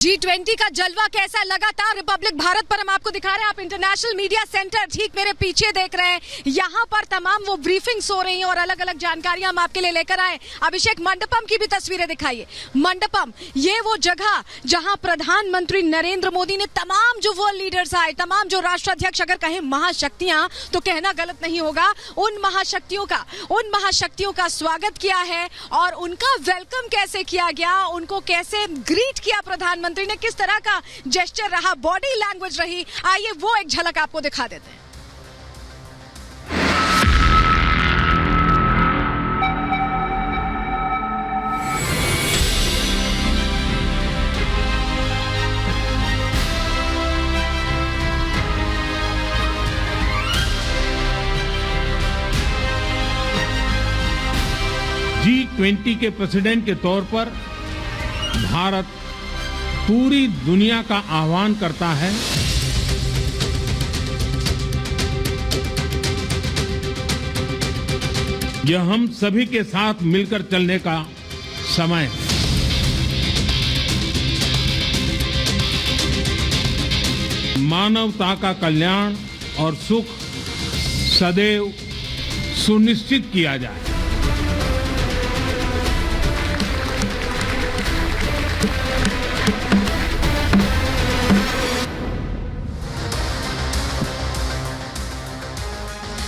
G20 का जलवा कैसा लगातार रिपब्लिक भारत पर हम आपको दिखा रहे हैं। आप इंटरनेशनल मीडिया सेंटर ठीक मेरे पीछे देख रहे हैं। यहाँ पर तमाम वो ब्रीफिंग्स हो रही हैं और अलग अलग जानकारियां हम आपके लिए लेकर आए। अभिषेक मंडपम की भी तस्वीरें दिखाइए। मंडपम ये वो जगह जहां प्रधानमंत्री नरेंद्र मोदी ने तमाम जो वर्ल्ड लीडर्स आए, तमाम जो राष्ट्राध्यक्ष, अगर कहें महाशक्तियां तो कहना गलत नहीं होगा, उन महाशक्तियों का स्वागत किया है और उनका वेलकम कैसे किया गया, उनको कैसे ग्रीट किया प्रधानमंत्री ने, किस तरह का जेस्चर रहा, बॉडी लैंग्वेज रही, आइए वो एक झलक आपको दिखा देते हैं। G20 के प्रेसिडेंट के तौर पर भारत पूरी दुनिया का आह्वान करता है यह हम सभी के साथ मिलकर चलने का समय है। मानवता का कल्याण और सुख सदैव सुनिश्चित किया जाए।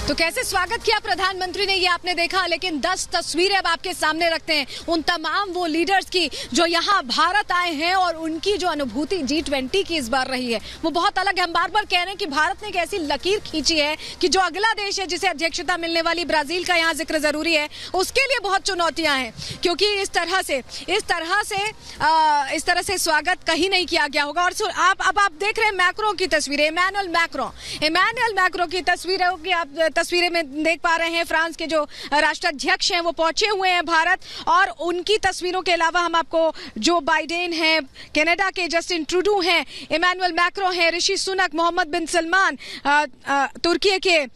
तो कैसे स्वागत किया प्रधानमंत्री ने, ये आपने देखा, लेकिन 10 तस्वीरें अब आपके सामने रखते हैं उन तमाम वो लीडर्स की जो यहाँ भारत आए हैं और उनकी जो अनुभूति G20 की इस बार रही है वो बहुत अलग है। हम बार बार कह रहे हैं कि भारत ने एक ऐसी लकीर खींची है कि जो अगला देश है जिसे अध्यक्षता मिलने वाली ब्राजील का यहाँ जिक्र जरूरी है, उसके लिए बहुत चुनौतियां हैं, क्योंकि इस तरह से स्वागत कहीं नहीं किया गया होगा। और आप देख रहे हैं मैक्रो की तस्वीरें, इमैनुअल मैक्रो की तस्वीरों की आप तस्वीरें में देख पा रहे हैं। फ्रांस के जो राष्ट्राध्यक्ष हैं वो पहुंचे हुए हैं भारत, और उनकी तस्वीरों के अलावा हम आपको जो बाइडेन हैं, कनाडा के जस्टिन ट्रूडो हैं, इमैनुअल मैक्रो हैं, ऋषि सुनक, मोहम्मद बिन सलमान, तुर्की के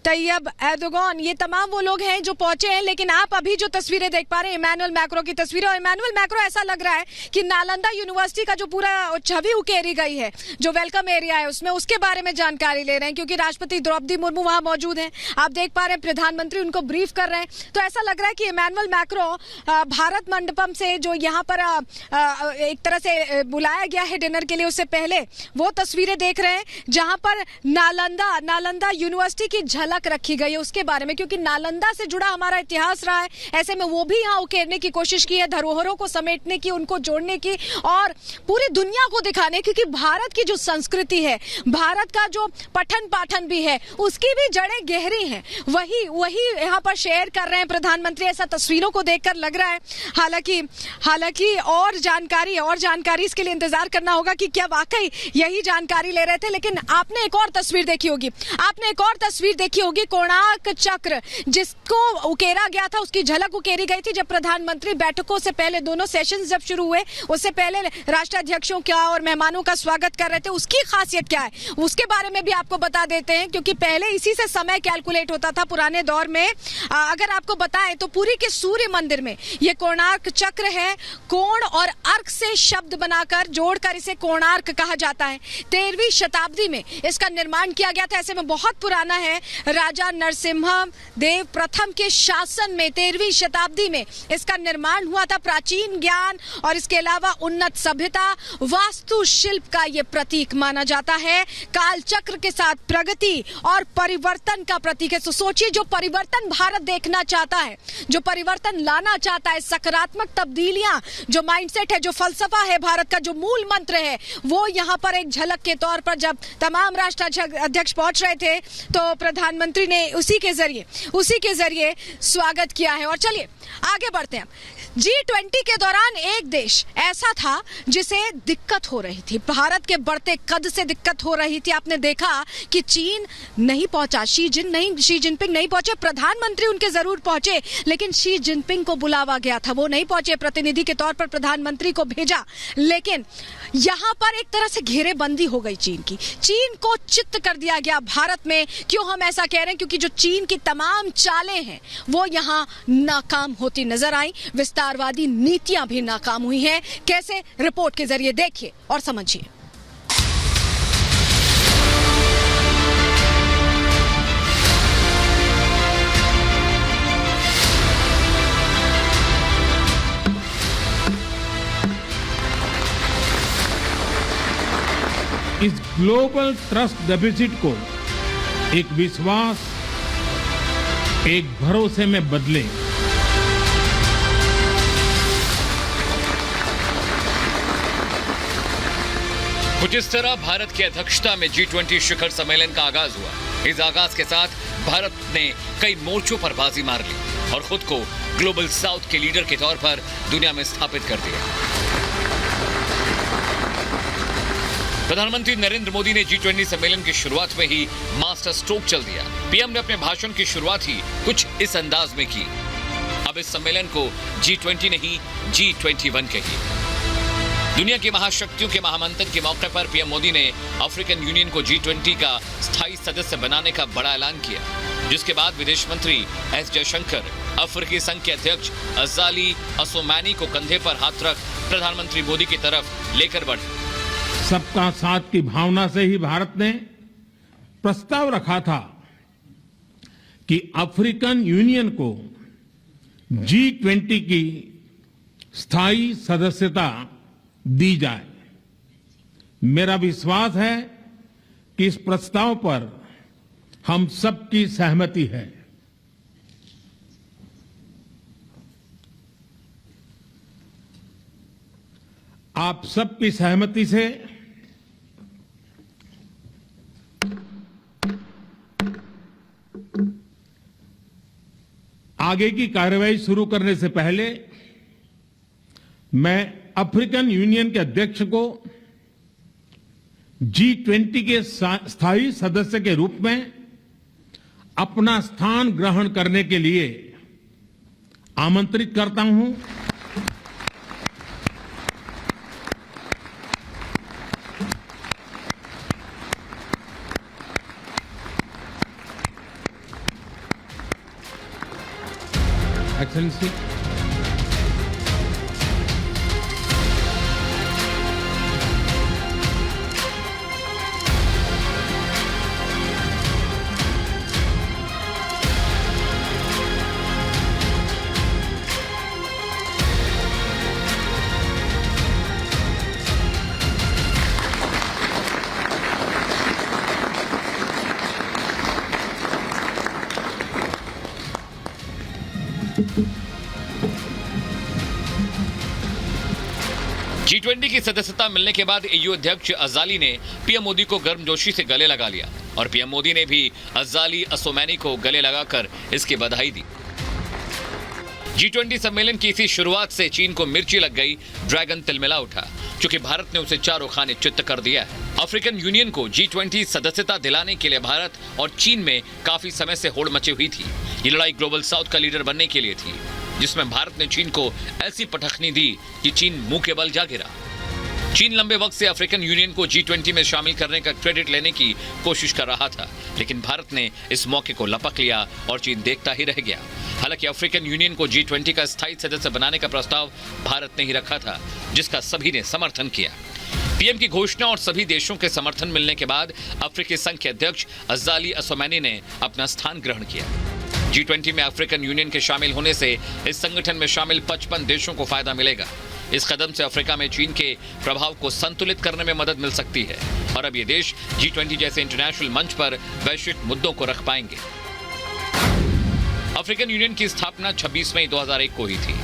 तैयब एर्दोगान, ये तमाम वो लोग हैं जो पहुंचे हैं। लेकिन आप अभी जो तस्वीरें देख पा रहे हैं इमैनुअल मैक्रो की तस्वीरें, और इमैनुअल मैक्रो ऐसा लग रहा है कि नालंदा यूनिवर्सिटी का जो पूरा छवि उकेरी गई है, जो वेलकम एरिया है उसमें, उसके बारे में जानकारी ले रहे हैं, क्योंकि राष्ट्रपति द्रौपदी मुर्मू वहां मौजूद हैं। आप देख पा रहे हैं प्रधानमंत्री उनको ब्रीफ कर रहे हैं। तो ऐसा लग रहा है कि इमैनुअल मैक्रो भारत मंडपम से जो यहाँ पर एक तरह से बुलाया गया है डिनर के लिए, उससे पहले वो तस्वीरें देख रहे हैं जहां पर नालंदा यूनिवर्सिटी की झलक रखी गई है उसके बारे में, क्योंकि नालंदा से जुड़ा हमारा इतिहास रहा है। ऐसे में वो भी यहाँ उकेरने की कोशिश की है, धरोहरों को समेटने की, उनको जोड़ने की और पूरी दुनिया को दिखाने, क्योंकि भारत की जो संस्कृति है, भारत का जो पठन पाठन भी है, उसकी भी जड़ें गहरी हैं। वही यहाँ पर शेयर कर रहे हैं प्रधानमंत्री, ऐसा तस्वीरों को देखकर लग रहा है। हालांकि और जानकारी इसके लिए इंतजार करना होगा कि क्या वाकई यही जानकारी ले रहे थे। लेकिन आपने एक और तस्वीर देखी होगी, कोणार्क चक्र जिसको उकेरा गया था, उसकी झलक उकेरी गई थी जब प्रधानमंत्री बैठकों से पहले, दोनों सेशंस जब शुरू हुए उससे पहले राष्ट्राध्यक्षों का और मेहमानों का स्वागत कर रहे थे। उसकी खासियत क्या है उसके बारे में भी आपको बता देते हैं, क्योंकि पहले इसी से समय कैलकुलेट होता था पुराने दौर में। अगर आपको बताएं तो पुरी के सूर्य मंदिर में ये कोणार्क चक्र है, कोण और अर्क से शब्द बनाकर जोड़कर इसे कोणार्क कहा जाता है। 13वीं शताब्दी में इसका निर्माण किया गया था, ऐसे में बहुत पुराना है। राजा नरसिम्हा देव प्रथम के शासन में 13वीं शताब्दी में इसका निर्माण हुआ था। प्राचीन ज्ञान और इसके अलावा उन्नत सभ्यता, वास्तुशिल्प का ये प्रतीक माना जाता है। कालचक्र के साथ प्रगति और परिवर्तन का प्रतीक है। तो सोचिए, जो परिवर्तन भारत देखना चाहता है, जो परिवर्तन लाना चाहता है, सकारात्मक तब्दीलियां, जो माइंडसेट है, जो फलसफा है भारत का, जो मूल मंत्र है, वो यहाँ पर एक झलक के तौर पर जब तमाम राष्ट्राध्यक्ष पहुंच रहे थे तो प्रधानमंत्री ने उसी के जरिए स्वागत किया है। और चलिए आगे बढ़ते हैं। G20 के दौरान एक देश ऐसा था जिसे दिक्कत हो रही थी, भारत के बढ़ते कद से दिक्कत हो रही थी। आपने देखा कि चीन नहीं पहुंचा, शी जिनपिंग नहीं पहुंचे, प्रधानमंत्री उनके जरूर पहुंचे, लेकिन शी जिनपिंग को बुलावा गया था, वो नहीं पहुंचे, प्रतिनिधि के तौर पर प्रधानमंत्री को भेजा। लेकिन यहाँ पर एक तरह से घेरेबंदी हो गई चीन की, चीन को चित्त कर दिया गया भारत में। क्यों हम ऐसा कह रहे हैं? क्योंकि जो चीन की तमाम चालें हैं वो यहाँ नाकाम होती नजर आई। विस्तार विस्तारवादी नीतियां भी नाकाम हुई हैं। कैसे, रिपोर्ट के जरिए देखिए और समझिए। इस ग्लोबल ट्रस्ट डेफिसिट को एक विश्वास, एक भरोसे में बदले। कुछ इस तरह भारत की अध्यक्षता में G20 शिखर सम्मेलन का आगाज हुआ। इस आगाज के साथ भारत ने कई मोर्चों पर बाजी मार ली और खुद को ग्लोबल साउथ के लीडर के तौर पर दुनिया में स्थापित कर दिया। प्रधानमंत्री नरेंद्र मोदी ने G20 सम्मेलन की शुरुआत में ही मास्टर स्ट्रोक चल दिया। पीएम ने अपने भाषण की शुरुआत ही कुछ इस अंदाज में की। अब इस सम्मेलन को G20 नहीं G21 कहिए। दुनिया की महाशक्तियों के महामंथन के मौके पर पीएम मोदी ने अफ्रीकन यूनियन को G20 का स्थायी सदस्य बनाने का बड़ा ऐलान किया, जिसके बाद विदेश मंत्री एस जयशंकर अफ्रीकी संघ के अध्यक्ष अजाली असोमैनी को कंधे पर हाथ रख प्रधानमंत्री मोदी की तरफ लेकर बढ़े। सबका साथ की भावना से ही भारत ने प्रस्ताव रखा था कि अफ्रीकन यूनियन को G20 की स्थायी सदस्यता दी जाए। मेरा विश्वास है कि इस प्रस्ताव पर हम सबकी सहमति है। आप सबकी सहमति से आगे की कार्रवाई शुरू करने से पहले मैं अफ्रीकन यूनियन के अध्यक्ष को G20 के स्थायी सदस्य के रूप में अपना स्थान ग्रहण करने के लिए आमंत्रित करता हूं। Excellency, G20 की सदस्यता मिलने के बाद EU अध्यक्ष अजाली ने पीएम मोदी को गर्मजोशी से गले लगा लिया और पीएम मोदी ने भी अजाली असोमैनी को गले लगाकर इसकी बधाई दी। G20 सम्मेलन की इसी शुरुआत से चीन को मिर्ची लग गई, ड्रैगन तिलमिला उठा, क्योंकि भारत ने उसे चारों खाने चित्त कर दिया है। अफ्रीकन यूनियन को G20 सदस्यता दिलाने के लिए भारत और चीन में काफी समय से होड़ मची हुई थी। ये लड़ाई ग्लोबल साउथ का लीडर बनने के लिए थी, जिसमें भारत ने चीन को ऐसी पटखनी दी कि चीन मुंह के बल जा गिरा। चीन लंबे वक्त से अफ्रीकन यूनियन को G20 में शामिल करने का क्रेडिट लेने की कोशिश कर रहा था, लेकिन भारत ने इस मौके को लपक लिया और चीन देखता ही रह गया। हालांकि अफ्रीकन यूनियन को G20 का स्थायी सदस्य बनाने का प्रस्ताव भारत ने ही रखा था, जिसका सभी ने समर्थन किया। पीएम की घोषणा और सभी देशों के समर्थन मिलने के बाद अफ्रीकी संघ के अध्यक्ष अजाली असोमैनी ने अपना स्थान ग्रहण किया। G20 में अफ्रीकन यूनियन के शामिल होने से इस संगठन में शामिल 55 देशों को फायदा मिलेगा। इस कदम से अफ्रीका में चीन के प्रभाव को संतुलित करने में मदद मिल सकती है और अब ये देश G20 जैसे इंटरनेशनल मंच पर वैश्विक मुद्दों को रख पाएंगे। अफ्रीकन यूनियन की स्थापना 26 मई 2001 को हुई थी।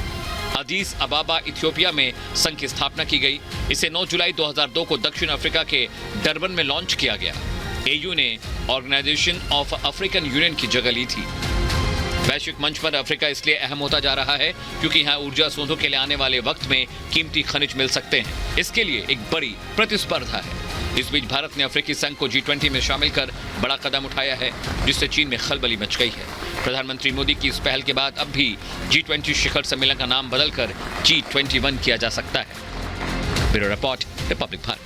अदीस अबाबा इथियोपिया में संघ की स्थापना की गई। इसे 9 जुलाई 2002 को दक्षिण अफ्रीका के डरबन में लॉन्च किया गया। AU ने ऑर्गेनाइजेशन ऑफ अफ्रीकन यूनियन की जगह ली थी। वैश्विक मंच पर अफ्रीका इसलिए अहम होता जा रहा है क्योंकि यहाँ ऊर्जा स्रोतों के लिए आने वाले वक्त में कीमती खनिज मिल सकते हैं। इसके लिए एक बड़ी प्रतिस्पर्धा है। इस बीच भारत ने अफ्रीकी संघ को G20 में शामिल कर बड़ा कदम उठाया है, जिससे चीन में खलबली मच गई है। प्रधानमंत्री मोदी की इस पहल के बाद अब भी G20 शिखर सम्मेलन का नाम बदलकर G21 किया जा सकता है। Bureau report, Republic Bharat.